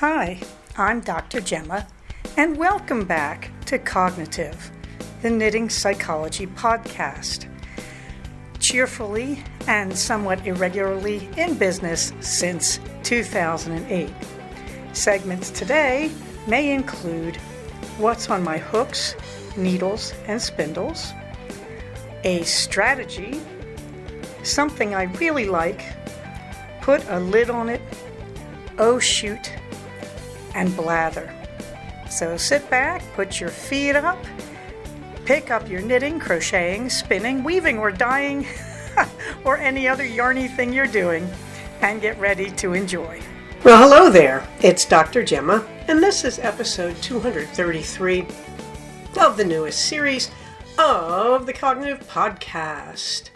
Hi, I'm Dr. Gemma, and welcome back to Cognitive, the Knitting Psychology podcast. Cheerfully and somewhat irregularly in business since 2008. Segments today may include what's on my hooks, needles, and spindles, a strategy, something I really like, put a lid on it, oh shoot, and blather. So sit back, put your feet up, pick up your knitting, crocheting, spinning, weaving, or dyeing, or any other yarny thing you're doing, and get ready to enjoy. Well, hello there. It's Dr. Gemma, and this is episode 233 of the newest series of the Cognitive Podcast.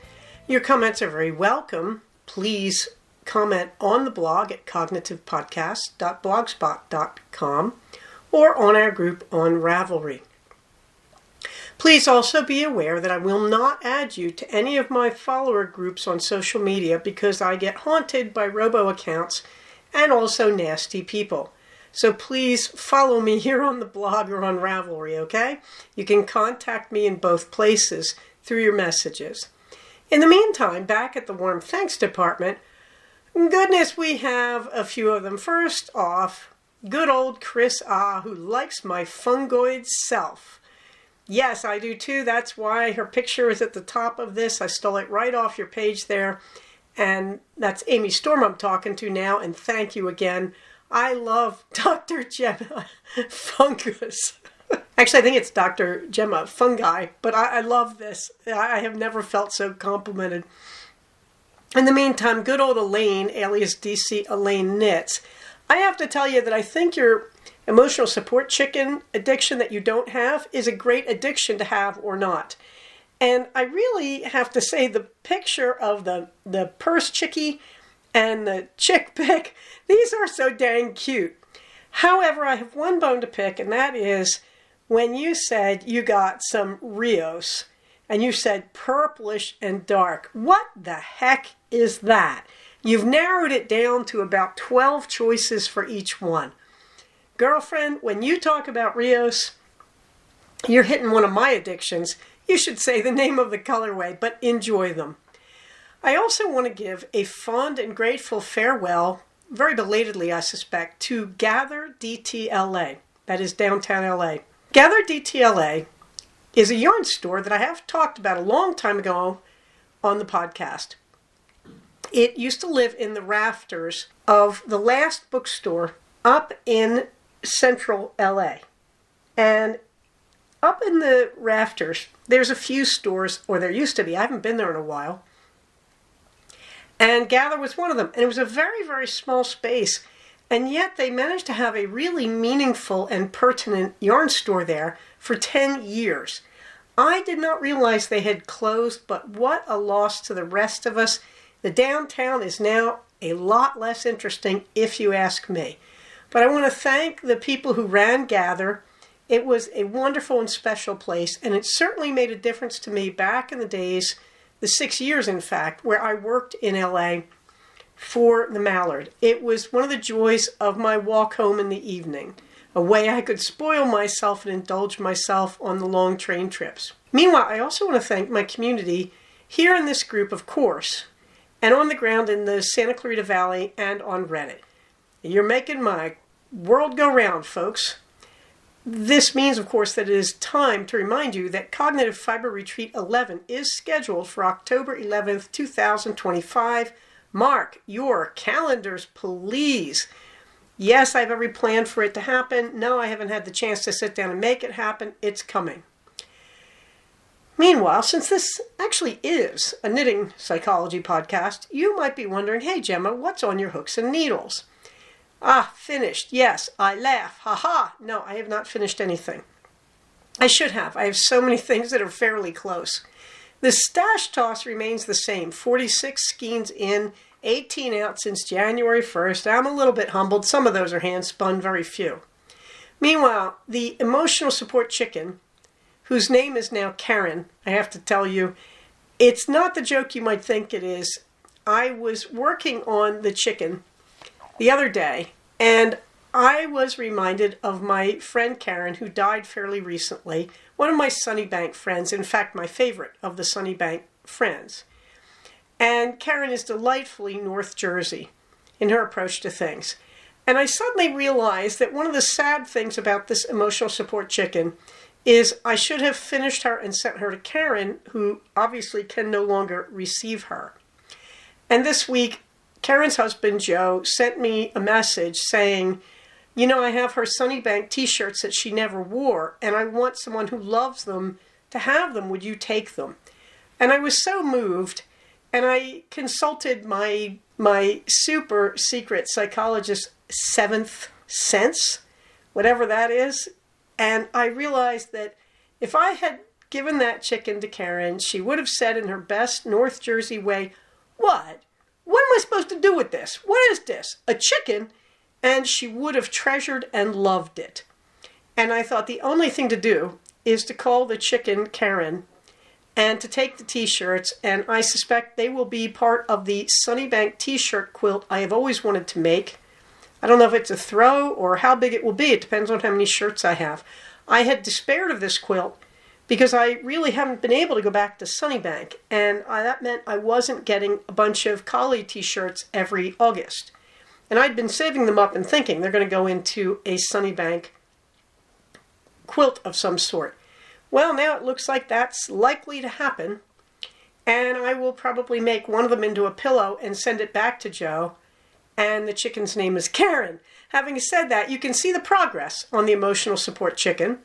Your comments are very welcome. Please comment on the blog at cognitivepodcast.blogspot.com or on our group on Ravelry. Please also be aware that I will not add you to any of my follower groups on social media because I get haunted by robo accounts and also nasty people. So please follow me here on the blog or on Ravelry, okay? You can contact me in both places through your messages. In the meantime, back at the Warm Thanks department, goodness, we have a few of them. First off, good old Chris who likes my fungoid self. Yes, I do too. That's why her picture is at the top of this. I stole it right off your page there. And that's Amy Storm I'm talking to now. And thank you again. I love Dr. Gemma Fungus. Actually, I think it's Dr. Gemma Fungi. But I love this. I have never felt so complimented. In the meantime, good old Elaine, alias DC Elaine Knits. I have to tell you that I think your emotional support chicken addiction that you don't have is a great addiction to have or not. And I really have to say the picture of the purse chickie and the chick pick, these are so dang cute. However, I have one bone to pick, and that is when you said you got some Rios. And you said purplish and dark. What the heck is that? You've narrowed it down to about 12 choices for each one. Girlfriend, when you talk about Rios, you're hitting one of my addictions. You should say the name of the colorway, but enjoy them. I also want to give a fond and grateful farewell, very belatedly I suspect, to Gather DTLA. That is downtown LA. Gather DTLA is a yarn store that I have talked about a long time ago on the podcast. It used to live in the rafters of the last bookstore up in central LA. And up in the rafters, there's a few stores, or there used to be. I haven't been there in a while. And Gather was one of them. And it was a very, very small space. And yet they managed to have a really meaningful and pertinent yarn store there for 10 years. I did not realize they had closed, but what a loss to the rest of us. The downtown is now a lot less interesting, if you ask me. But I want to thank the people who ran Gather. It was a wonderful and special place, and it certainly made a difference to me back in the days, the 6 years in fact, where I worked in LA for the Mallard. It was one of the joys of my walk home in the evening, a way I could spoil myself and indulge myself on the long train trips. Meanwhile, I also want to thank my community here in this group, of course, and on the ground in the Santa Clarita Valley and on Reddit. You're making my world go round, folks. This means, of course, that it is time to remind you that Cognitive Fiber Retreat 11 is scheduled for October 11th, 2025. Mark your calendars, please. Yes, I have every plan for it to happen. No, I haven't had the chance to sit down and make it happen. It's coming. Meanwhile, since this actually is a knitting psychology podcast, you might be wondering, hey Gemma, what's on your hooks and needles? Finished. Yes, I laugh. Ha. No, I have not finished anything. I should have. I have so many things that are fairly close. The stash toss remains the same. 46 skeins in, 18 out since January 1st. I'm a little bit humbled. Some of those are hand spun, very few. Meanwhile, the emotional support chicken, whose name is now Karen, I have to tell you, it's not the joke you might think it is. I was working on the chicken the other day, and I was reminded of my friend Karen, who died fairly recently, one of my Sunnybank friends, in fact, my favorite of the Sunnybank friends. And Karen is delightfully North Jersey in her approach to things. And I suddenly realized that one of the sad things about this emotional support chicken is I should have finished her and sent her to Karen, who obviously can no longer receive her. And this week, Karen's husband, Joe, sent me a message saying, you know, I have her Sunnybank t-shirts that she never wore, and I want someone who loves them to have them. Would you take them? And I was so moved, and I consulted my super secret psychologist seventh sense, whatever that is, and I realized that if I had given that chicken to Karen, she would have said in her best North Jersey way, What am I supposed to do with this? What is this? A chicken? And she would have treasured and loved it. And I thought the only thing to do is to call the chicken Karen and to take the t-shirts, and I suspect they will be part of the Sunnybank t-shirt quilt I have always wanted to make. I don't know if it's a throw or how big it will be. It depends on how many shirts I have. I had despaired of this quilt because I really haven't been able to go back to Sunnybank, and that meant I wasn't getting a bunch of Collie t-shirts every August. And I'd been saving them up and thinking they're going to go into a Sunnybank quilt of some sort. Well, now it looks like that's likely to happen, and I will probably make one of them into a pillow and send it back to Joe, and the chicken's name is Karen. Having said that, you can see the progress on the emotional support chicken.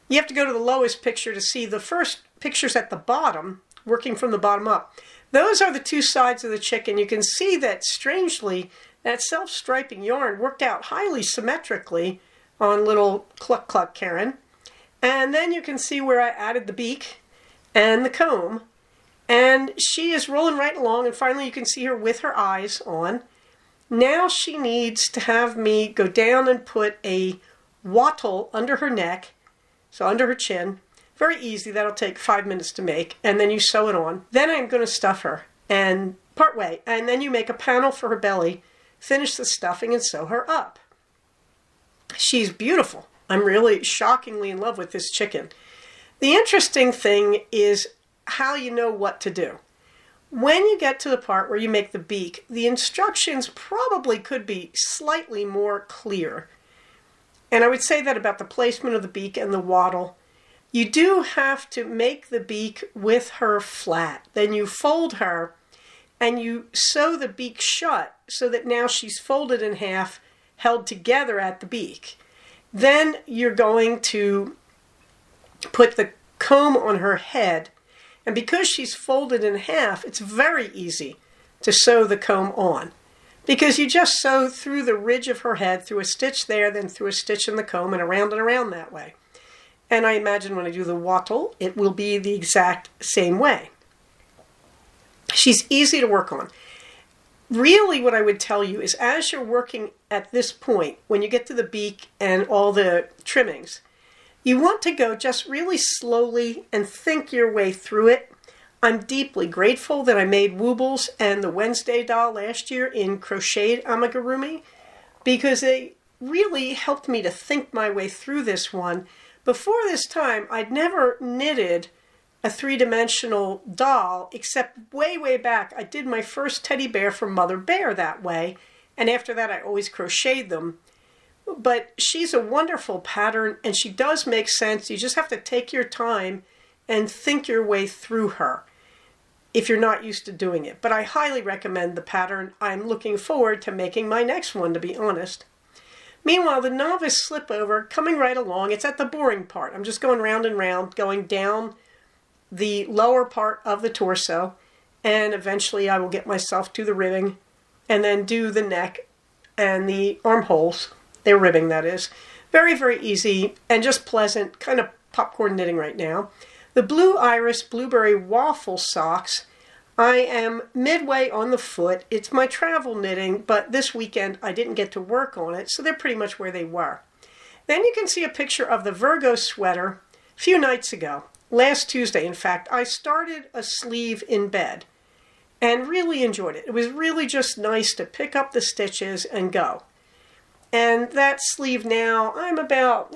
You have to go to the lowest picture to see the first pictures at the bottom, working from the bottom up. Those are the two sides of the chicken. You can see that, strangely, that self-striping yarn worked out highly symmetrically on little Cluck Cluck Karen. And then you can see where I added the beak and the comb. And she is rolling right along, and finally you can see her with her eyes on. Now she needs to have me go down and put a wattle under her neck, so under her chin. Very easy, that'll take 5 minutes to make, and then you sew it on. Then I'm going to stuff her, and part way, and then you make a panel for her belly, finish the stuffing, and sew her up. She's beautiful. I'm really shockingly in love with this chicken. The interesting thing is how you know what to do. When you get to the part where you make the beak, the instructions probably could be slightly more clear. And I would say that about the placement of the beak and the wattle. You do have to make the beak with her flat. Then you fold her and you sew the beak shut so that now she's folded in half, held together at the beak. Then you're going to put the comb on her head, and because she's folded in half, it's very easy to sew the comb on, because you just sew through the ridge of her head, through a stitch there, then through a stitch in the comb, and around that way. And I imagine when I do the wattle, it will be the exact same way. She's easy to work on. Really, what I would tell you is, as you're working at this point, when you get to the beak and all the trimmings, you want to go just really slowly and think your way through it. I'm deeply grateful that I made Woobles and the Wednesday doll last year in crocheted amigurumi, because they really helped me to think my way through this one. Before this time, I'd never knitted a three-dimensional doll, except way, way back. I did my first teddy bear for Mother Bear that way, and after that I always crocheted them. But she's a wonderful pattern, and she does make sense. You just have to take your time and think your way through her if you're not used to doing it. But I highly recommend the pattern. I'm looking forward to making my next one, to be honest. Meanwhile, the novice slipover, coming right along, it's at the boring part. I'm just going round and round, going down the lower part of the torso, and eventually I will get myself to the ribbing and then do the neck and the armholes. They're ribbing, that is. Very, very easy and just pleasant, kind of popcorn knitting right now. The Blue Iris Blueberry Waffle Socks, I am midway on the foot. It's my travel knitting, but this weekend I didn't get to work on it, so they're pretty much where they were. Then you can see a picture of the Virgo sweater a few nights ago. Last Tuesday, in fact, I started a sleeve in bed and really enjoyed it. It was really just nice to pick up the stitches and go. And that sleeve now, I'm about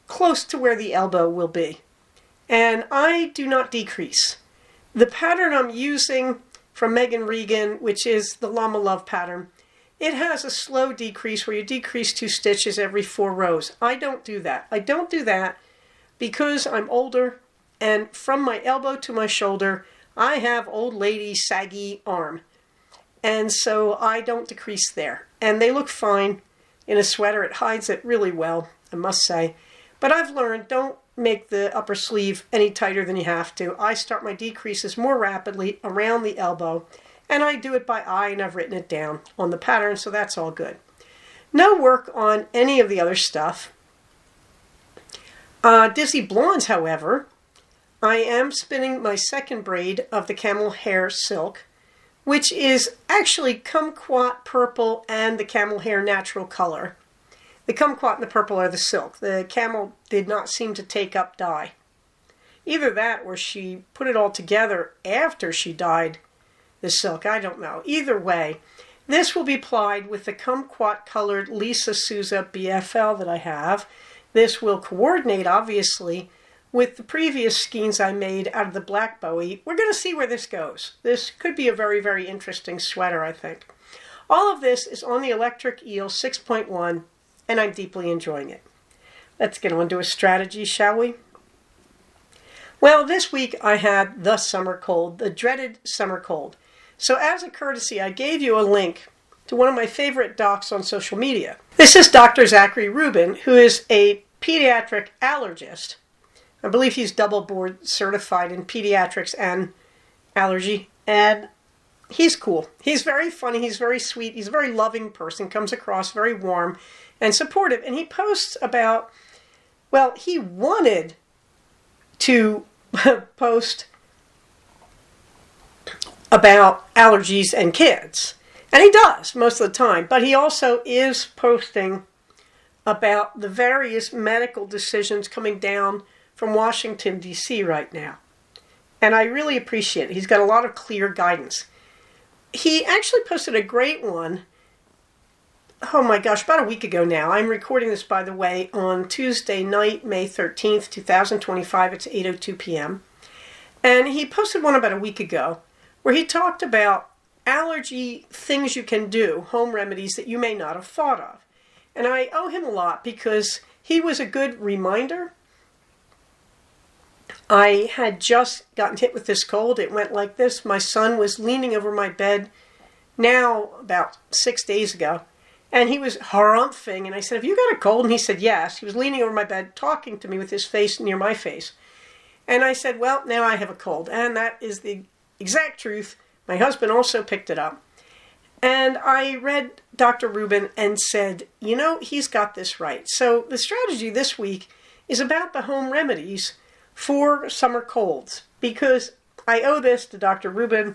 close to where the elbow will be. And I do not decrease. The pattern I'm using from Megan Regan, which is the Llama Love pattern, it has a slow decrease where you decrease 2 stitches every 4 rows. I don't do that. I don't do that because I'm older, and from my elbow to my shoulder, I have old lady saggy arm. And so I don't decrease there. And they look fine in a sweater. It hides it really well, I must say. But I've learned, don't make the upper sleeve any tighter than you have to. I start my decreases more rapidly around the elbow, and I do it by eye, and I've written it down on the pattern, so that's all good. No work on any of the other stuff. Dizzy Blondes, however, I am spinning my second braid of the camel hair silk, which is actually kumquat purple and the camel hair natural color. The kumquat and the purple are the silk. The camel did not seem to take up dye. Either that or she put it all together after she dyed the silk. I don't know. Either way, this will be plied with the kumquat colored Lisa Souza BFL that I have. This will coordinate, obviously, with the previous skeins I made out of the black Bowie. We're going to see where this goes. This could be a very, very interesting sweater, I think. All of this is on the Electric Eel 6.1, and I'm deeply enjoying it. Let's get on to a strategy, shall we? Well, this week I had the summer cold, the dreaded summer cold. So as a courtesy, I gave you a link to one of my favorite docs on social media. This is Dr. Zachary Rubin, who is a pediatric allergist. I believe he's double board certified in pediatrics and allergy, and he's cool. He's very funny, he's very sweet, he's a very loving person, comes across very warm and supportive, and he posts about, well, he wanted to post about allergies and kids, and he does most of the time, but he also is posting about the various medical decisions coming down from Washington, D.C. right now. And I really appreciate it. He's got a lot of clear guidance. He actually posted a great one, oh my gosh, about a week ago now. I'm recording this, by the way, on Tuesday night, May 13th, 2025. It's 8:02 p.m. And he posted one about a week ago where he talked about allergy things you can do, home remedies that you may not have thought of. And I owe him a lot because he was a good reminder. I had just gotten hit with this cold. It went like this. My son was leaning over my bed now about 6 days ago, and he was harumphing, and I said, have you got a cold? And he said, yes. He was leaning over my bed talking to me with his face near my face. And I said, well, now I have a cold. And that is the exact truth. My husband also picked it up. And I read Dr. Rubin and said, you know, he's got this right. So the strategy this week is about the home remedies for summer colds, because I owe this to Dr. Rubin,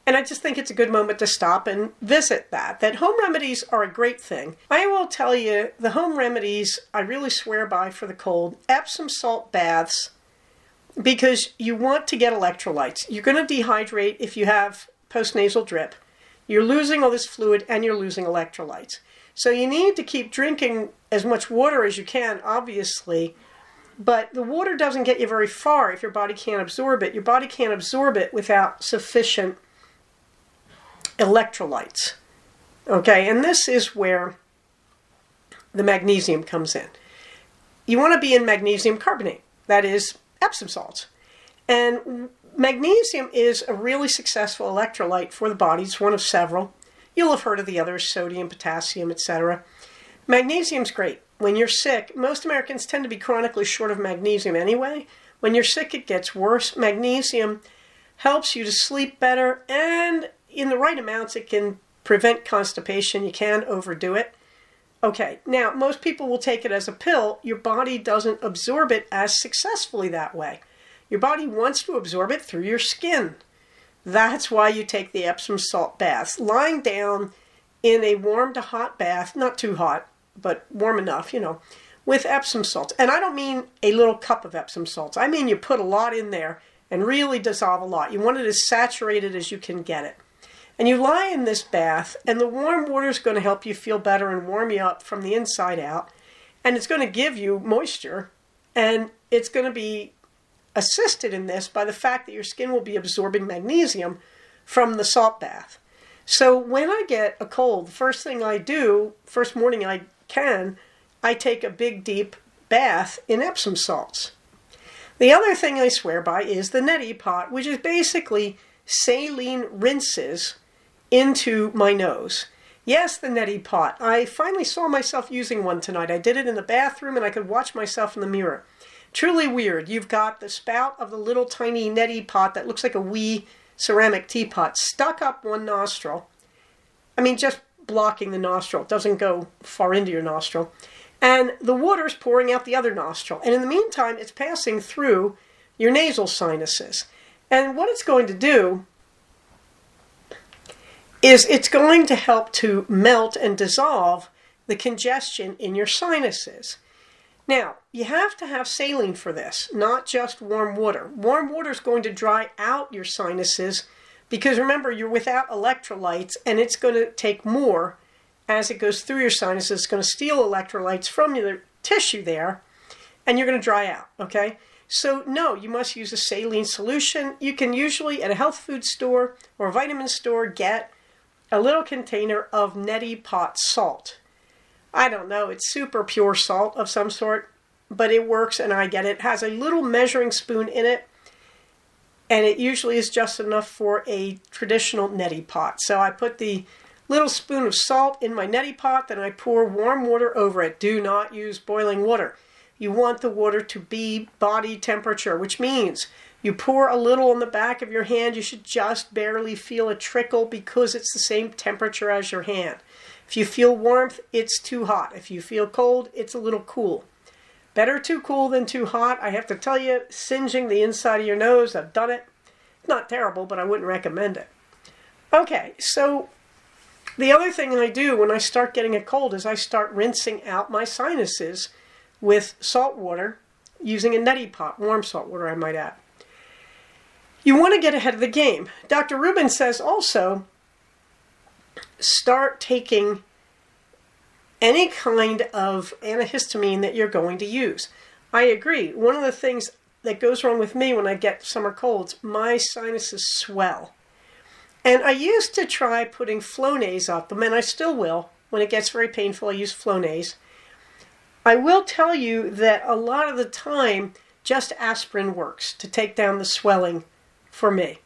and I just think it's a good moment to stop and visit that home remedies are a great thing. I will tell you, the home remedies I really swear by for the cold, Epsom salt baths, because you want to get electrolytes. You're going to dehydrate if you have postnasal drip. You're losing all this fluid and you're losing electrolytes. So you need to keep drinking as much water as you can, obviously, but the water doesn't get you very far if your body can't absorb it. Your body can't absorb it without sufficient electrolytes. Okay, and this is where the magnesium comes in. You want to be in magnesium carbonate, that is Epsom salts. And magnesium is a really successful electrolyte for the body. It's one of several. You'll have heard of the others, sodium, potassium, etc. Magnesium's great. When you're sick, most Americans tend to be chronically short of magnesium anyway. When you're sick, it gets worse. Magnesium helps you to sleep better, and in the right amounts, it can prevent constipation. You can overdo it. Okay, now, most people will take it as a pill. Your body doesn't absorb it as successfully that way. Your body wants to absorb it through your skin. That's why you take the Epsom salt baths. Lying down in a warm to hot bath, not too hot, but warm enough, you know, with Epsom salts. And I don't mean a little cup of Epsom salts. I mean you put a lot in there and really dissolve a lot. You want it as saturated as you can get it. And you lie in this bath, and the warm water is going to help you feel better and warm you up from the inside out. And it's going to give you moisture, and it's going to be assisted in this by the fact that your skin will be absorbing magnesium from the salt bath. So when I get a cold, the first thing I do, first morning I take a big deep bath in Epsom salts. The other thing I swear by is the neti pot, which is basically saline rinses into my nose. Yes, the neti pot. I finally saw myself using one tonight. I did it in the bathroom and I could watch myself in the mirror. Truly weird. You've got the spout of the little tiny neti pot that looks like a wee ceramic teapot stuck up one nostril. I mean, just blocking the nostril. It doesn't go far into your nostril. And the water's pouring out the other nostril. And in the meantime, it's passing through your nasal sinuses. And what it's going to do is it's going to help to melt and dissolve the congestion in your sinuses. Now, you have to have saline for this, not just warm water. Warm water is going to dry out your sinuses because remember, you're without electrolytes and it's going to take more as it goes through your sinuses. It's going to steal electrolytes from your tissue there and you're going to dry out, okay? So no, you must use a saline solution. You can usually at a health food store or a vitamin store get a little container of neti pot salt. I don't know, it's super pure salt of some sort, but it works and I get it. It has a little measuring spoon in it, and it usually is just enough for a traditional neti pot. So I put the little spoon of salt in my neti pot, then I pour warm water over it. Do not use boiling water. You want the water to be body temperature, which means you pour a little on the back of your hand. You should just barely feel a trickle because it's the same temperature as your hand. If you feel warmth, it's too hot. If you feel cold, it's a little cool. Better too cool than too hot. I have to tell you, singeing the inside of your nose, I've done it. It's not terrible, but I wouldn't recommend it. Okay, so the other thing I do when I start getting a cold is I start rinsing out my sinuses with salt water using a neti pot, warm salt water I might add. You want to get ahead of the game. Dr. Rubin says also, start taking any kind of antihistamine that you're going to use. I agree. One of the things that goes wrong with me when I get summer colds, my sinuses swell. And I used to try putting Flonase up them, and I still will. When it gets very painful, I use Flonase. I will tell you that a lot of the time, just aspirin works to take down the swelling for me.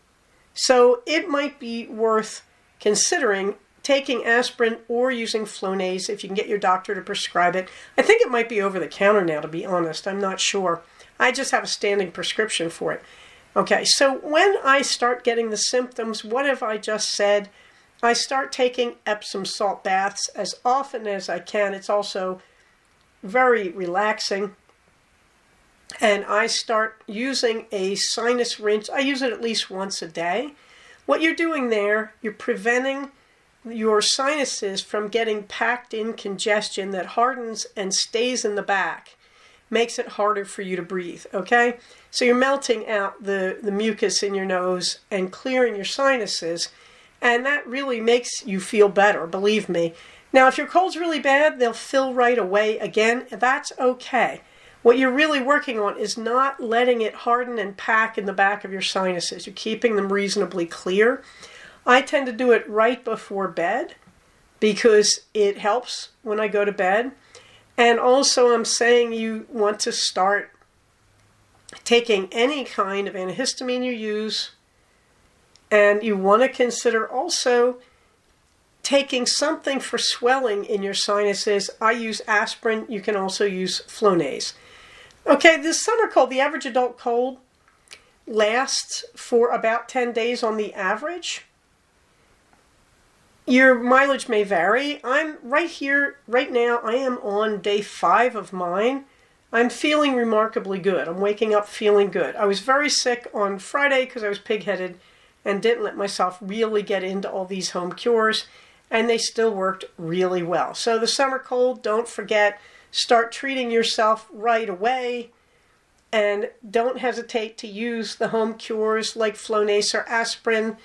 So it might be worth considering taking aspirin or using Flonase if you can get your doctor to prescribe it. I think it might be over the counter now, to be honest. I'm not sure. I just have a standing prescription for it. Okay, so when I start getting the symptoms, what have I just said? I start taking Epsom salt baths as often as I can. It's also very relaxing. And I start using a sinus rinse. I use it at least once a day. What you're doing there, you're preventing your sinuses from getting packed in congestion that hardens and stays in the back, makes it harder for you to breathe, okay? So you're melting out the mucus in your nose and clearing your sinuses, and that really makes you feel better, believe me. Now, if your cold's really bad, they'll fill right away again. That's okay. What you're really working on is not letting it harden and pack in the back of your sinuses. You're keeping them reasonably clear. I tend to do it right before bed because it helps when I go to bed. And also I'm saying you want to start taking any kind of antihistamine you use, and you want to consider also taking something for swelling in your sinuses. I use aspirin. You can also use Flonase. Okay, this summer cold, the average adult cold, lasts for about 10 days on the average. Your mileage may vary. I'm right here, right now, I am on day 5 of mine. I'm feeling remarkably good. I'm waking up feeling good. I was very sick on Friday because I was pig-headed and didn't let myself really get into all these home cures, and they still worked really well. So the summer cold, don't forget, start treating yourself right away, and don't hesitate to use the home cures like Flonase or aspirin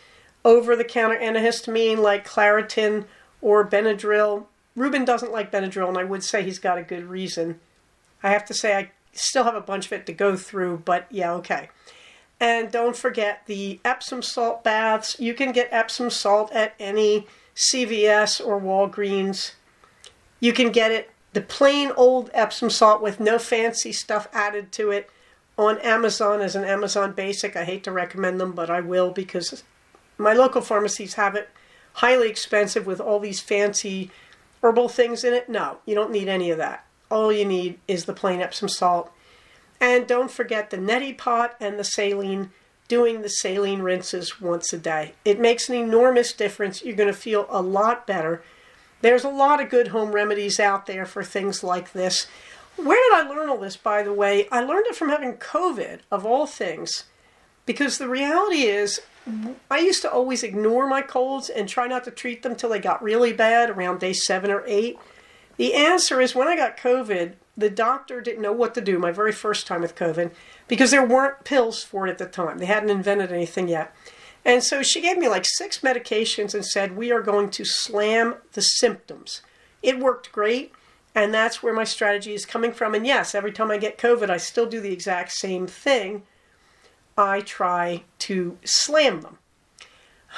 over-the-counter antihistamine like Claritin or Benadryl. Ruben doesn't like Benadryl, and I would say he's got a good reason. I have to say I still have a bunch of it to go through, but yeah, okay. And don't forget the Epsom salt baths. You can get Epsom salt at any CVS or Walgreens. You can get it, the plain old Epsom salt with no fancy stuff added to it, on Amazon as an Amazon Basic. I hate to recommend them, but I will because my local pharmacies have it. Highly expensive with all these fancy herbal things in it. No, you don't need any of that. All you need is the plain Epsom salt. And don't forget the neti pot and the saline, doing the saline rinses once a day. It makes an enormous difference. You're going to feel a lot better. There's a lot of good home remedies out there for things like this. Where did I learn all this, by the way? I learned it from having COVID, of all things. Because the reality is, I used to always ignore my colds and try not to treat them till they got really bad around day 7 or 8. The answer is when I got COVID, the doctor didn't know what to do my very first time with COVID because there weren't pills for it at the time. They hadn't invented anything yet. And so she gave me like 6 medications and said, we are going to slam the symptoms. It worked great, and that's where my strategy is coming from. And yes, every time I get COVID, I still do the exact same thing. I try to slam them.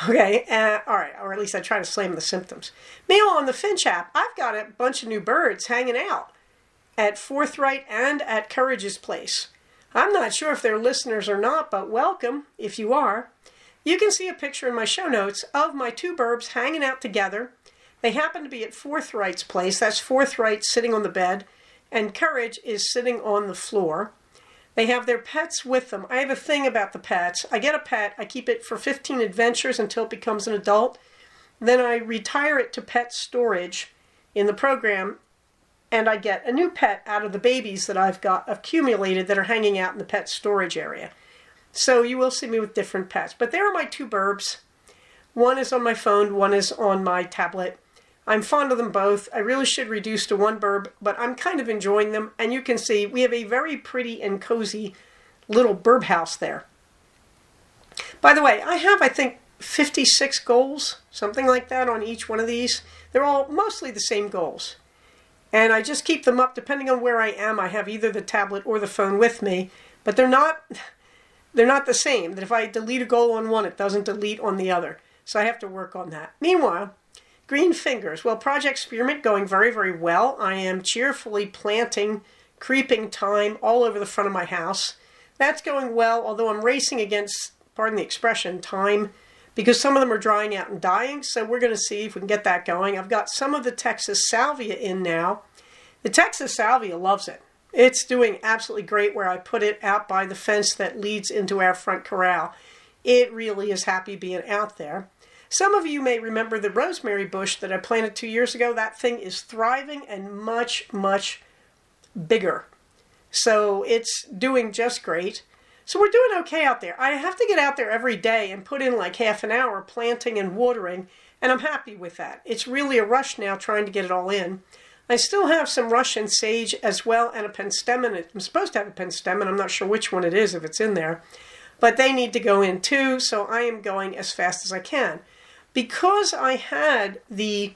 Okay, all right, or at least I try to slam the symptoms. Meanwhile, on the Finch app, I've got a bunch of new birds hanging out at Forthright and at Courage's place. I'm not sure if they're listeners or not, but welcome if you are. You can see a picture in my show notes of my 2 burbs hanging out together. They happen to be at Forthright's place. That's Forthright sitting on the bed, and Courage is sitting on the floor. They have their pets with them. I have a thing about the pets. I get a pet, I keep it for 15 adventures until it becomes an adult. Then I retire it to pet storage in the program, and I get a new pet out of the babies that I've got accumulated that are hanging out in the pet storage area. So you will see me with different pets. But there are my 2 burbs. One is on my phone, one is on my tablet. I'm fond of them both. I really should reduce to 1 burb, but I'm kind of enjoying them. And you can see we have a very pretty and cozy little burb house there. By the way, I have, I think, 56 goals, something like that on each one of these. They're all mostly the same goals. And I just keep them up depending on where I am. I have either the tablet or the phone with me, but they're not the same. That if I delete a goal on one, it doesn't delete on the other. So I have to work on that. Meanwhile, green fingers. Well, Project Spearmint going very, very well. I am cheerfully planting creeping thyme all over the front of my house. That's going well, although I'm racing against, pardon the expression, time, because some of them are drying out and dying. So we're going to see if we can get that going. I've got some of the Texas salvia in now. The Texas salvia loves it. It's doing absolutely great where I put it out by the fence that leads into our front corral. It really is happy being out there. Some of you may remember the rosemary bush that I planted 2 years ago. That thing is thriving and much, much bigger. So it's doing just great. So we're doing okay out there. I have to get out there every day and put in like half an hour planting and watering, and I'm happy with that. It's really a rush now trying to get it all in. I still have some Russian sage as well and a penstemon. I'm supposed to have a penstemon. I'm not sure which one it is if it's in there. But they need to go in too, so I am going as fast as I can. Because I had the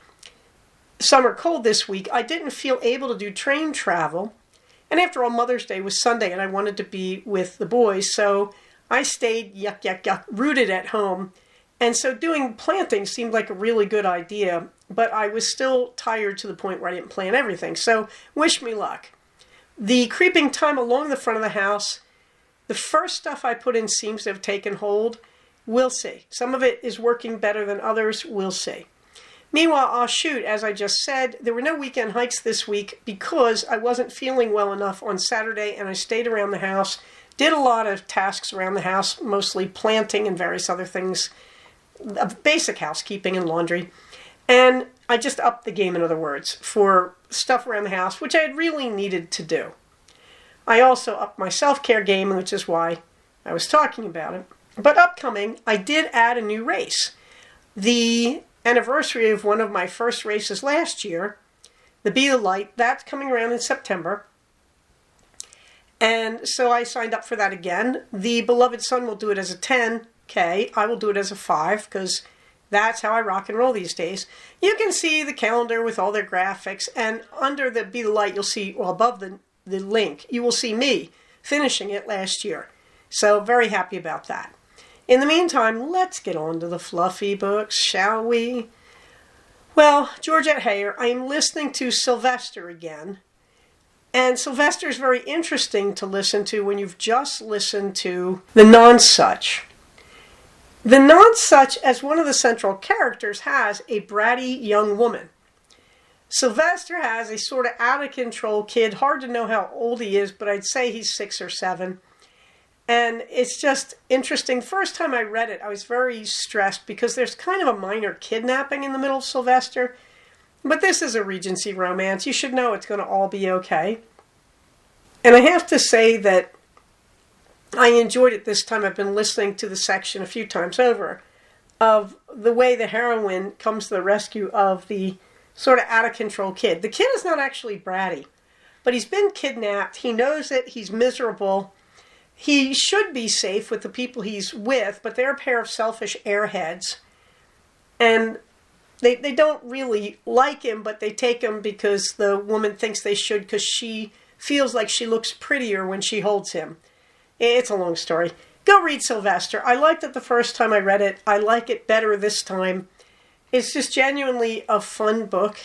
summer cold this week, I didn't feel able to do train travel. And after all, Mother's Day was Sunday and I wanted to be with the boys, so I stayed rooted at home. And so doing planting seemed like a really good idea, but I was still tired to the point where I didn't plant everything. So wish me luck. The creeping thyme along the front of the house, the first stuff I put in seems to have taken hold. We'll see. Some of it is working better than others. We'll see. Meanwhile, as I just said, there were no weekend hikes this week because I wasn't feeling well enough on Saturday and I stayed around the house, did a lot of tasks around the house, mostly planting and various other things, basic housekeeping and laundry. And I just upped the game, in other words, for stuff around the house, which I had really needed to do. I also upped my self-care game, which is why I was talking about it. But upcoming, I did add a new race. The anniversary of one of my first races last year, the Be the Light, that's coming around in September. And so I signed up for that again. The Beloved Son will do it as a 10K 5K. I will do it as a 5 because that's how I rock and roll these days. You can see the calendar with all their graphics, and under the Be the Light, you'll see, well, above the link, you will see me finishing it last year. So very happy about that. In the meantime, let's get on to the fluffy books, shall we? Well, Georgette Heyer, I'm listening to Sylvester again. And Sylvester is very interesting to listen to when you've just listened to The Nonsuch. The Nonsuch, as one of the central characters, has a bratty young woman. Sylvester has a sort of out-of-control kid. Hard to know how old he is, but I'd say he's 6 or 7. And it's just interesting. First time I read it, I was very stressed because there's kind of a minor kidnapping in the middle of Sylvester. But this is a Regency romance. You should know it's going to all be okay. And I have to say that I enjoyed it this time. I've been listening to the section a few times over of the way the heroine comes to the rescue of the sort of out-of-control kid. The kid is not actually bratty, but he's been kidnapped. He knows it. He's miserable. He should be safe with the people he's with, but they're a pair of selfish airheads. And they don't really like him, but they take him because the woman thinks they should because she feels like she looks prettier when she holds him. It's a long story. Go read Sylvester. I liked it the first time I read it. I like it better this time. It's just genuinely a fun book.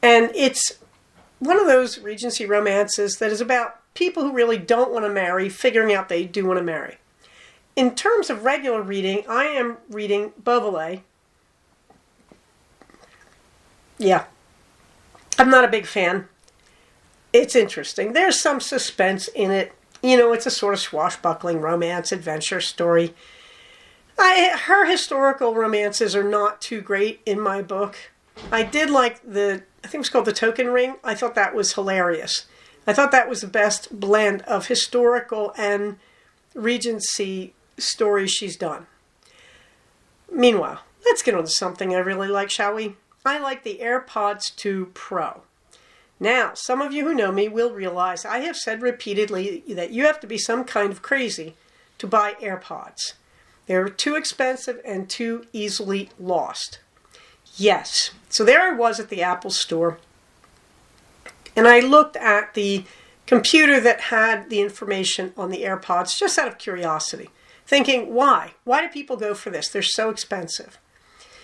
And it's one of those Regency romances that is about people who really don't want to marry, figuring out they do want to marry. In terms of regular reading, I am reading Beauvalet. Yeah, I'm not a big fan. It's interesting. There's some suspense in it. You know, it's a sort of swashbuckling romance adventure story. Her historical romances are not too great in my book. I did like I think it was called The Token Ring. I thought that was hilarious. I thought that was the best blend of historical and Regency stories she's done. Meanwhile, let's get on to something I really like, shall we? I like the AirPods 2 Pro. Now, some of you who know me will realize I have said repeatedly that you have to be some kind of crazy to buy AirPods. They're too expensive and too easily lost. Yes, so there I was at the Apple store, and I looked at the computer that had the information on the AirPods just out of curiosity, thinking, why? Why do people go for this? They're so expensive.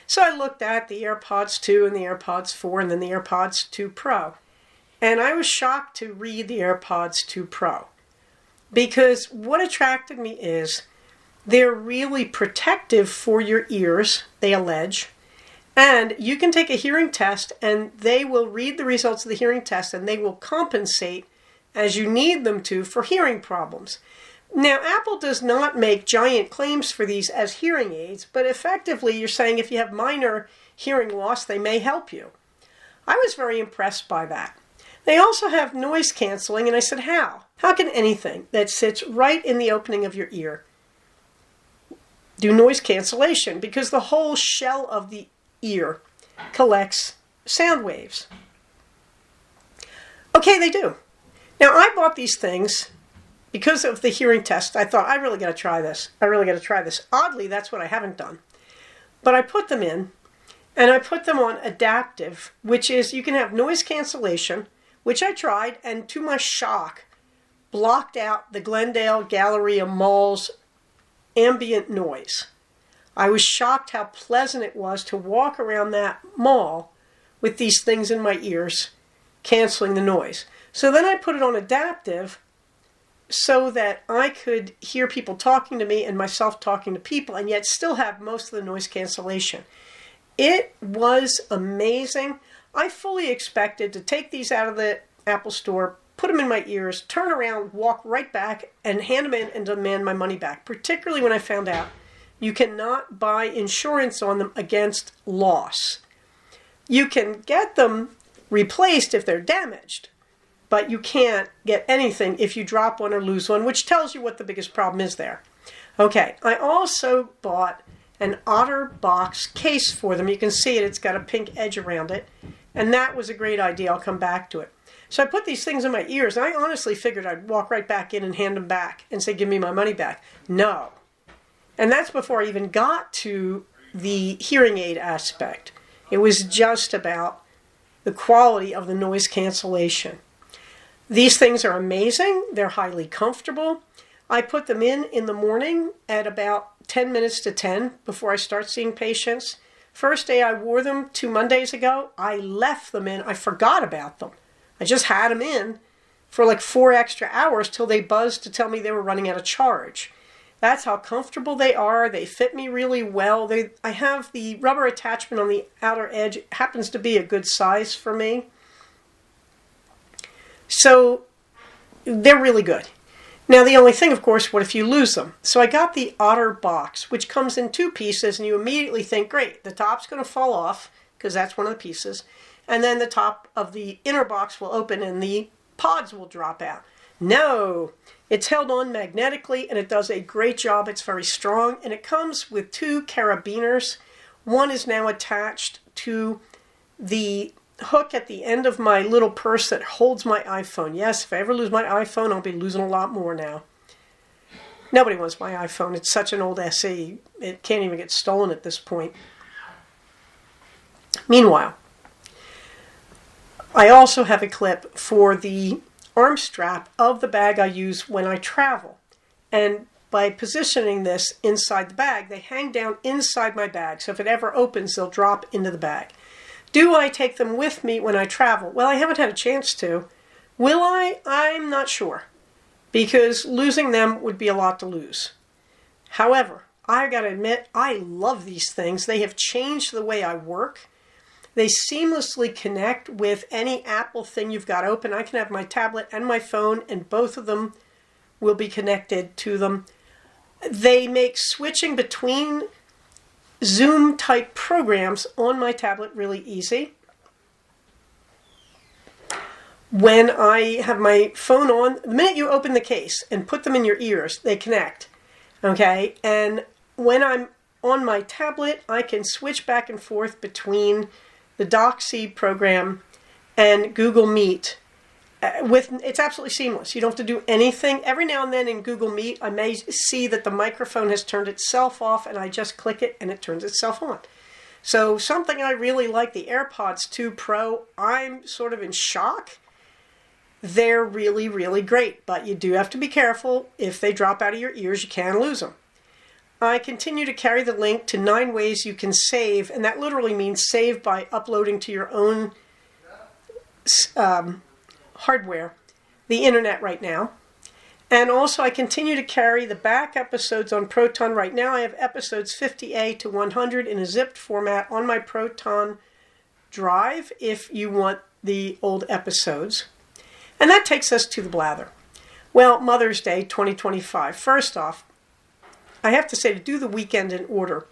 So I looked at the AirPods 2 and the AirPods 4 and then the AirPods 2 Pro. And I was shocked to read the AirPods 2 Pro. Because what attracted me is they're really protective for your ears, they allege. And you can take a hearing test and they will read the results of the hearing test and they will compensate as you need them to for hearing problems. Now, Apple does not make giant claims for these as hearing aids, but effectively you're saying if you have minor hearing loss, they may help you. I was very impressed by that. They also have noise canceling, and I said, how? How can anything that sits right in the opening of your ear do noise cancellation? Because the whole shell of the ear collects sound waves. Okay, they do. Now, I bought these things because of the hearing test. I thought, I really got to try this. Oddly, that's what I haven't done. But I put them in, and I put them on adaptive, which is you can have noise cancellation, which I tried, and to my shock, blocked out the Glendale Galleria Mall's ambient noise. I was shocked how pleasant it was to walk around that mall with these things in my ears, canceling the noise. So then I put it on adaptive so that I could hear people talking to me and myself talking to people and yet still have most of the noise cancellation. It was amazing. I fully expected to take these out of the Apple store, put them in my ears, turn around, walk right back, and hand them in and demand my money back, particularly when I found out you cannot buy insurance on them against loss. You can get them replaced if they're damaged, but you can't get anything if you drop one or lose one, which tells you what the biggest problem is there. Okay, I also bought an OtterBox case for them. You can see it, it's got a pink edge around it, and that was a great idea. I'll come back to it. So I put these things in my ears, and I honestly figured I'd walk right back in and hand them back and say, give me my money back. No. And that's before I even got to the hearing aid aspect. It was just about the quality of the noise cancellation. These things are amazing. They're highly comfortable. I put them in the morning at about 10 minutes to 10 before I start seeing patients. First day I wore them 2 Mondays ago, I left them in. I forgot about them. I just had them in for like 4 extra hours till they buzzed to tell me they were running out of charge. That's how comfortable they are. They fit me really well. I have the rubber attachment on the outer edge. It happens to be a good size for me. So they're really good. Now the only thing, of course, what if you lose them? So I got the Otter box, which comes in 2 pieces, and you immediately think, great, the top's going to fall off, because that's one of the pieces, and then the top of the inner box will open and the pods will drop out. No, it's held on magnetically, and it does a great job. It's very strong, and it comes with 2 carabiners. One is now attached to the hook at the end of my little purse that holds my iPhone. Yes, if I ever lose my iPhone, I'll be losing a lot more now. Nobody wants my iPhone. It's such an old SE. It can't even get stolen at this point. Meanwhile, I also have a clip for the arm strap of the bag I use when I travel. And by positioning this inside the bag, they hang down inside my bag. So if it ever opens, they'll drop into the bag. Do I take them with me when I travel? Well, I haven't had a chance to. Will I? I'm not sure, because losing them would be a lot to lose. However, I've got to admit, I love these things. They have changed the way I work. They seamlessly connect with any Apple thing you've got open. I can have my tablet and my phone, and both of them will be connected to them. They make switching between Zoom type programs on my tablet really easy. When I have my phone on, the minute you open the case and put them in your ears, they connect. Okay? And when I'm on my tablet, I can switch back and forth between the Doxy program and Google Meet. It's absolutely seamless. You don't have to do anything. Every now and then in Google Meet, I may see that the microphone has turned itself off, and I just click it and it turns itself on. So something I really like, the AirPods 2 Pro, I'm sort of in shock. They're really, really great, but you do have to be careful. If they drop out of your ears, you can lose them. I continue to carry the link to 9 ways you can save, and that literally means save by uploading to your own hardware, the internet right now. And also I continue to carry the back episodes on Proton. Right now I have episodes 50A to 100 in a zipped format on my Proton drive if you want the old episodes. And that takes us to the blather. Well, Mother's Day 2025. First off, I have to say, to do the weekend in order,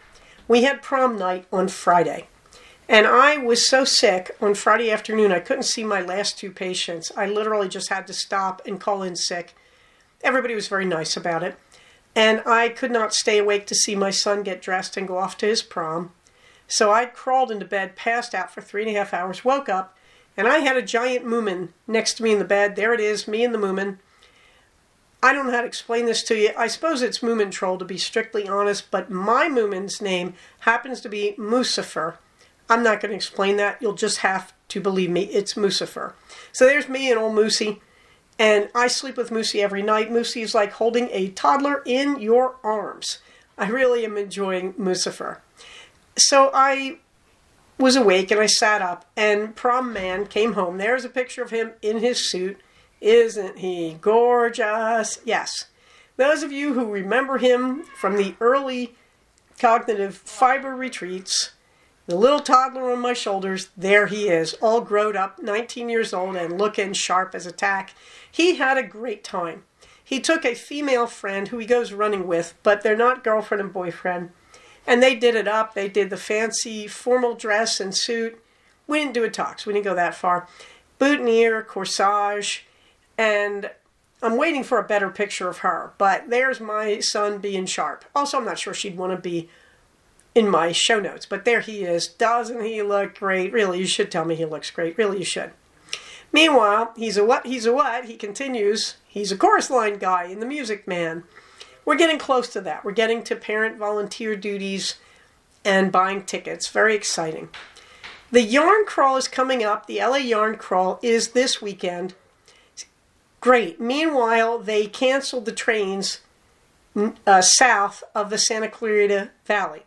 we had prom night on Friday. And I was so sick on Friday afternoon, I couldn't see my last 2 patients. I literally just had to stop and call in sick. Everybody was very nice about it. And I could not stay awake to see my son get dressed and go off to his prom. So I crawled into bed, passed out for 3.5 hours, woke up, and I had a giant Moomin next to me in the bed. There it is, me and the Moomin. I don't know how to explain this to you. I suppose it's Moomin Troll, to be strictly honest, but my Moomin's name happens to be Mucifer. I'm not going to explain that. You'll just have to believe me. It's Mucifer. So there's me and old Moosey, and I sleep with Moosey every night. Moosey is like holding a toddler in your arms. I really am enjoying Mucifer. So I was awake and I sat up, and prom man came home. There's a picture of him in his suit. Isn't he gorgeous? Yes. Those of you who remember him from the early cognitive fiber retreats, the little toddler on my shoulders, there he is, all grown up, 19 years old and looking sharp as a tack. He had a great time. He took a female friend who he goes running with, but they're not girlfriend and boyfriend. And they did it up. They did the fancy formal dress and suit. We didn't do a tux. We didn't go that far. Boutonniere, corsage, and I'm waiting for a better picture of her. But there's my son being sharp. Also, I'm not sure she'd want to be in my show notes, but there he is. Doesn't he look great? Really, you should tell me he looks great. Really, you should. Meanwhile, he's a what? He continues. He's a chorus line guy in The Music Man. we're getting close to that. We're getting to parent volunteer duties and buying tickets. Very exciting. The yarn crawl is coming up. The LA yarn crawl is this weekend. Great. Meanwhile, they canceled the trains south of the Santa Clarita Valley.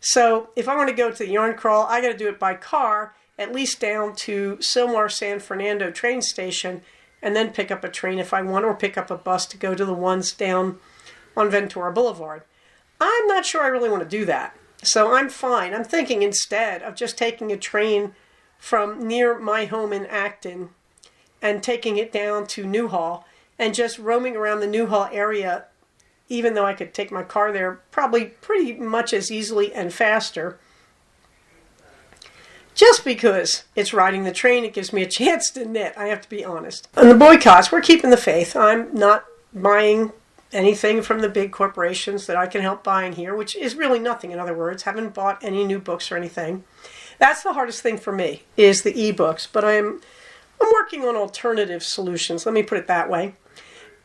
So if I want to go to the yarn crawl, I got to do it by car, at least down to Silmar San Fernando train station, and then pick up a train if I want, or pick up a bus to go to the ones down on Ventura Boulevard. I'm not sure I really want to do that. So I'm fine. I'm thinking instead of just taking a train from near my home in Acton and taking it down to Newhall and just roaming around the Newhall area, even though I could take my car there probably pretty much as easily and faster. Just because it's riding the train, it gives me a chance to knit, I have to be honest. And the boycotts, we're keeping the faith. I'm not buying anything from the big corporations that I can help buying here, which is really nothing, in other words. Haven't bought any new books or anything. That's the hardest thing for me, is the ebooks, but I'm working on alternative solutions, let me put it that way.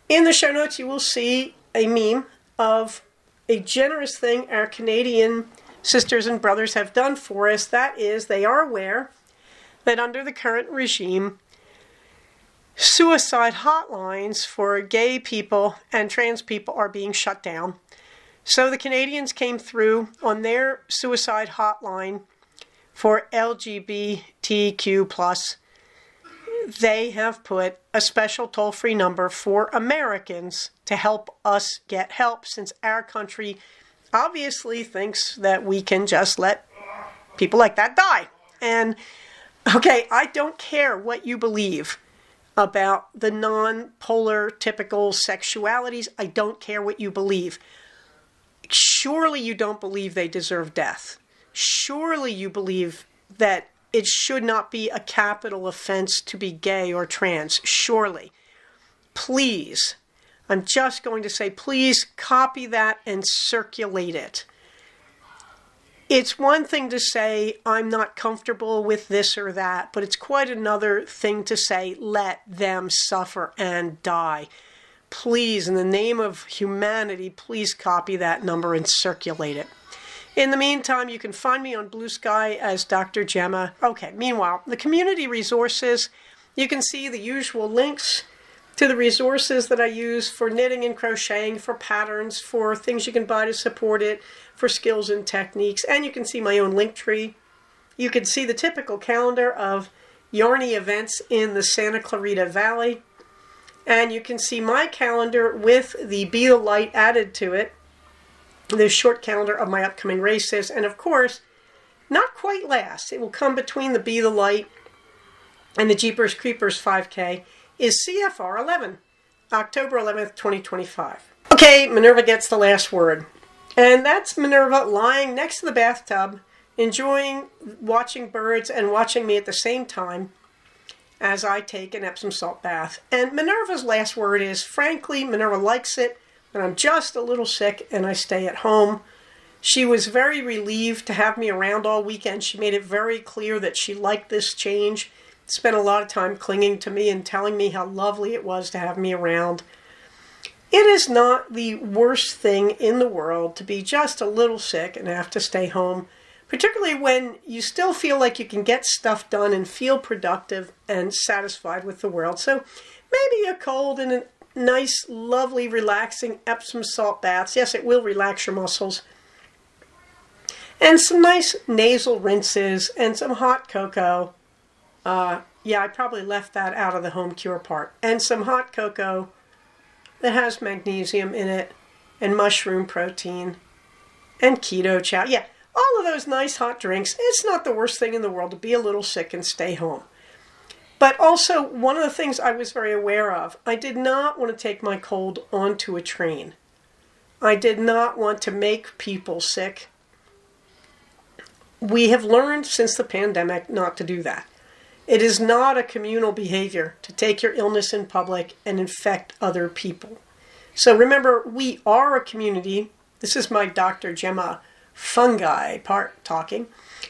In the show notes, you will see a meme of a generous thing our Canadian sisters and brothers have done for us. That is, they are aware that under the current regime, suicide hotlines for gay people and trans people are being shut down. So the Canadians came through on their suicide hotline for LGBTQ+. They have put a special toll-free number for Americans to help us get help, since our country obviously thinks that we can just let people like that die. And, okay, I don't care what you believe about the non-polar typical sexualities. I don't care what you believe. Surely you don't believe they deserve death. Surely you believe that it should not be a capital offense to be gay or trans. Surely. Please, I'm just going to say, please copy that and circulate it. It's one thing to say, I'm not comfortable with this or that, but it's quite another thing to say, let them suffer and die. Please, in the name of humanity, please copy that number and circulate it. In the meantime, you can find me on Blue Sky as Dr. Gemma. Okay, meanwhile, the community resources, you can see the usual links to the resources that I use for knitting and crocheting, for patterns, for things you can buy to support it, for skills and techniques, and you can see my own link tree. You can see the typical calendar of yarny events in the Santa Clarita Valley, and you can see my calendar with the Be the Light added to it, the short calendar of my upcoming races, and of course, not quite last, it will come between the Be the Light and the Jeepers Creepers 5K, is CFR 11, October 11th, 2025. Okay, Minerva gets the last word. And that's Minerva lying next to the bathtub, enjoying watching birds and watching me at the same time as I take an Epsom salt bath. And Minerva's last word is, frankly, Minerva likes it, but I'm just a little sick and I stay at home. She was very relieved to have me around all weekend. She made it very clear that she liked this change. Spent a lot of time clinging to me and telling me how lovely it was to have me around. It is not the worst thing in the world to be just a little sick and have to stay home, particularly when you still feel like you can get stuff done and feel productive and satisfied with the world. So maybe a cold and a nice, lovely, relaxing Epsom salt baths. Yes, it will relax your muscles. And some nice nasal rinses and some hot cocoa. Yeah, I probably left that out of the home cure part. And some hot cocoa that has magnesium in it, and mushroom protein, and keto chow. Yeah, all of those nice hot drinks. It's not the worst thing in the world to be a little sick and stay home. But also, one of the things I was very aware of, I did not want to take my cold onto a train. I did not want to make people sick. We have learned since the pandemic not to do that. It is not a communal behavior to take your illness in public and infect other people. So remember, we are a community. This is my Dr. Gemma fungi part talking.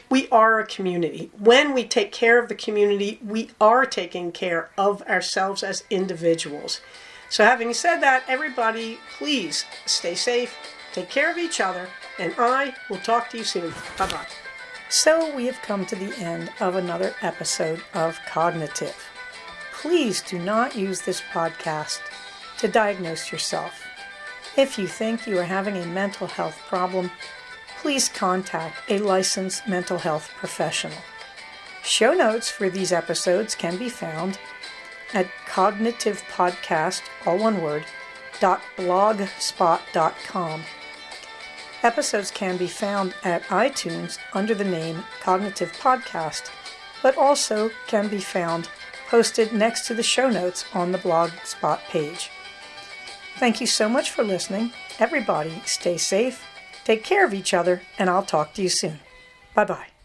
We are a community. When we take care of the community, we are taking care of ourselves as individuals. So having said that, everybody, please stay safe, take care of each other, and I will talk to you soon. Bye-bye. So we have come to the end of another episode of Cognitive. Please do not use this podcast to diagnose yourself. If you think you are having a mental health problem, please contact a licensed mental health professional. Show notes for these episodes can be found at cognitivepodcast, all one word, .blogspot.com. Episodes can be found at iTunes under the name Cognitive Podcast, but also can be found posted next to the show notes on the Blogspot page. Thank you so much for listening. Everybody, stay safe, take care of each other, and I'll talk to you soon. Bye-bye.